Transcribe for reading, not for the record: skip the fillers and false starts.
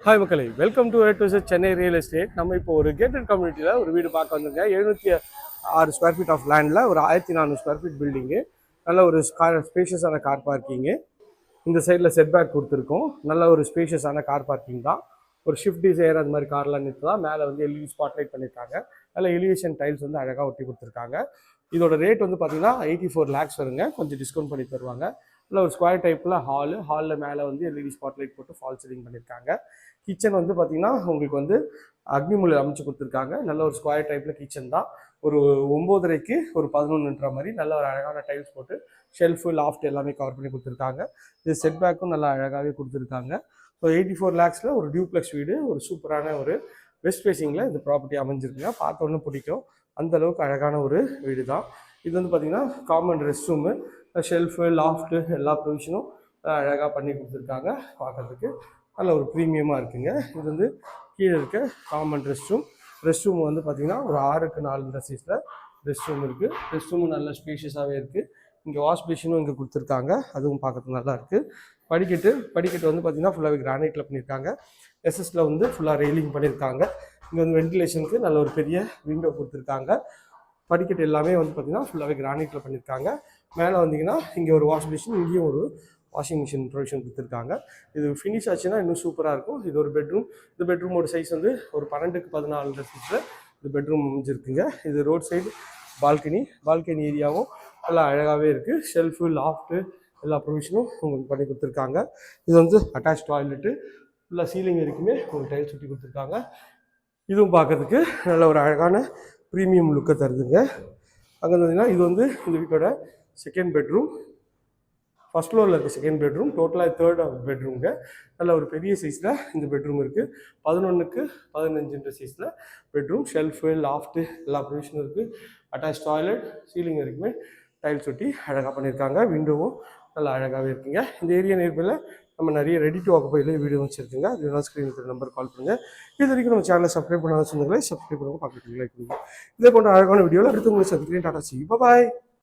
Hi மக்களே, welcome to Chennai real estate. நம்ம இப்போ ஒரு கேட்டட் கம்யூனிட்டியில் ஒரு வீடு பார்க்க வந்திருக்கேன். 706 ஸ்கொயர் ஃபீட் ஆஃப் லேண்டில் ஒரு 1400 ஸ்கொயர் ஃபீட் பில்டிங்கு. நல்ல ஒரு ஸ்பேஷியஸான கார் பார்க்கிங்கு. இந்த சைடில் செட் பேக் கொடுத்துருக்கோம். நல்ல ஒரு ஸ்பேஷியஸான கார் பார்க்கிங் தான். ஒரு ஷிஃப்ட் டிசைர் அந்த மாதிரி கார்லாம் நிறுத்தலாம். மேலே வந்து எல்இடி ஸ்பாட்லைட் பண்ணியிருக்காங்க. நல்ல எலிவேஷன் டைல்ஸ் வந்து அழகாக ஒட்டி கொடுத்துருக்காங்க. இதோட ரேட் வந்து பார்த்தீங்கன்னா 84 lakhs வருங்க. கொஞ்சம் டிஸ்கவுண்ட் பண்ணி தருவாங்க. நல்ல ஒரு ஸ்கொயர் டைப்பில் ஹாலில் மேலே வந்து எல்இடி ஸ்பாட்லைட் போட்டு ஃபால் சீலிங் பண்ணியிருக்காங்க. கிச்சன் வந்து பார்த்தீங்கன்னா உங்களுக்கு வந்து அக்னிமுலை அமைச்சு கொடுத்துருக்காங்க. நல்ல ஒரு ஸ்கொயர் டைப்பில் கிச்சன் தான். ஒரு 9:30க்கு ஒரு 11ன்ற மாதிரி நல்ல ஒரு அழகான டைல்ஸ் போட்டு ஷெல்ஃபு லாஃப்ட் எல்லாமே கவர் பண்ணி கொடுத்துருக்காங்க. இது செட் பேக்கும் நல்லா அழகாகவே கொடுத்துருக்காங்க. ஸோ 84 lakhsல ஒரு டியூப்ளெக்ஸ் வீடு, ஒரு சூப்பரான ஒரு வெஸ்ட் ஃபேஸிங்கில் இந்த ப்ராப்பர்ட்டி அமைஞ்சிருக்குங்க. பார்த்தோன்னே பிடிக்கும், அந்தளவுக்கு அழகான ஒரு வீடு தான். இது வந்து பார்த்திங்கன்னா common rest room, shelf loft எல்லா ப்ரொவிஷனும் அழகாக பண்ணி கொடுத்துருக்காங்க. பார்க்குறதுக்கு நல்ல ஒரு ப்ரீமியமாக இருக்குங்க. இது வந்து கீழே இருக்க காமன் ரெஸ்ட் ரூம் வந்து பார்த்திங்கன்னா ஒரு 6க்கு 4 சைஸில் ரெஸ்ட் ரூம் இருக்குது. ரெஸ்ட் ரூமும் நல்ல ஸ்பேஷியஸாகவே இருக்குது. இங்கே வாஷ் பேஷனும் இங்கே கொடுத்துருக்காங்க, அதுவும் பார்க்கறதுக்கு நல்லா இருக்குது. படிக்கட்டு வந்து பார்த்திங்கன்னா ஃபுல்லாகவே கிரானைட்டில் பண்ணியிருக்காங்க. எஸ்எஸ்ல வந்து ஃபுல்லாக ரெயிலிங் பண்ணியிருக்காங்க. இங்கே வந்து வென்டிலேஷனுக்கு நல்ல ஒரு பெரிய விண்டோ கொடுத்துருக்காங்க. படிக்கட்டு எல்லாமே வந்து பார்த்திங்கன்னா ஃபுல்லாகவே கிரானைட்டில் பண்ணியிருக்காங்க. மேலே வந்தீங்கன்னா இங்கே ஒரு வாஷ் பேஷன், இங்கேயும் ஒரு வாஷிங் மிஷின் ப்ரொவிஷன் கொடுத்துருக்காங்க. இது ஃபினிஷ் ஆச்சுன்னா இன்னும் சூப்பராக இருக்கும். இது ஒரு பெட்ரூம். இந்த பெட்ரூமோட சைஸ் வந்து ஒரு 12க்கு 14 சைஸில் இந்த பெட்ரூம் அமைஞ்சிருக்குங்க. இது ரோட் சைடு பால்கனி ஏரியாவும் நல்லா அழகாகவே இருக்குது. ஷெல்ஃபு லாஃப்ட்டு எல்லா ப்ரொவிஷனும் உங்களுக்கு பண்ணி கொடுத்துருக்காங்க. இது வந்து அட்டாச் டாய்லெட்டு, ஃபுல்லாக சீலிங் வரைக்குமே உங்களுக்கு டைல்ஸ் சுட்டி கொடுத்துருக்காங்க. இதுவும் பார்க்கறதுக்கு நல்ல ஒரு அழகான ப்ரீமியம் லுக்கை தருதுங்க. அங்கே இருந்ததுன்னா இது வந்து இந்த வீட்டோட செகண்ட் பெட்ரூம். ஃபர்ஸ்ட் ஃப்ளோரில் இருக்குது செகண்ட் பெட்ரூம். டோட்டலாக 3rd பெட்ரூம்ங்க. நல்ல ஒரு பெரிய சைஸில் இந்த பெட்ரூம் இருக்குது. 11க்கு 15 சைஸில் பெட்ரூம். ஷெல்ஃபு லாஃப்ட்டு எல்லா ப்ரொவிஷனும் இருக்குது. அட்டாச் டாய்லெட், சீலிங் வரைக்குமே டைல்ஸ் ஒட்டி அழகாக பண்ணியிருக்காங்க. விண்டோவும் நல்லா அழகாகவே இருக்குங்க. இந்த ஏரியா நேர்மையில் நம்ம நிறைய ரெடி டு ஆக்குபைல வீடியோ வச்சுருக்குங்க. அது ஸ்க்ரீனுக்கு நம்பர் கால் பண்ணுங்கள். இது வரைக்கும் நம்ம சேனலை சப்ஸ்கிரைப் பண்ணாத சொந்தங்களே சப்ஸ்கிரைப் பண்ணுங்க, பார்த்துட்டு லைக் பண்ணுங்கள். இதே போன்ற அழகான வீடியோவில் அடுத்து உங்களை சந்திக்கிறேன். டாடா சி, பாய்.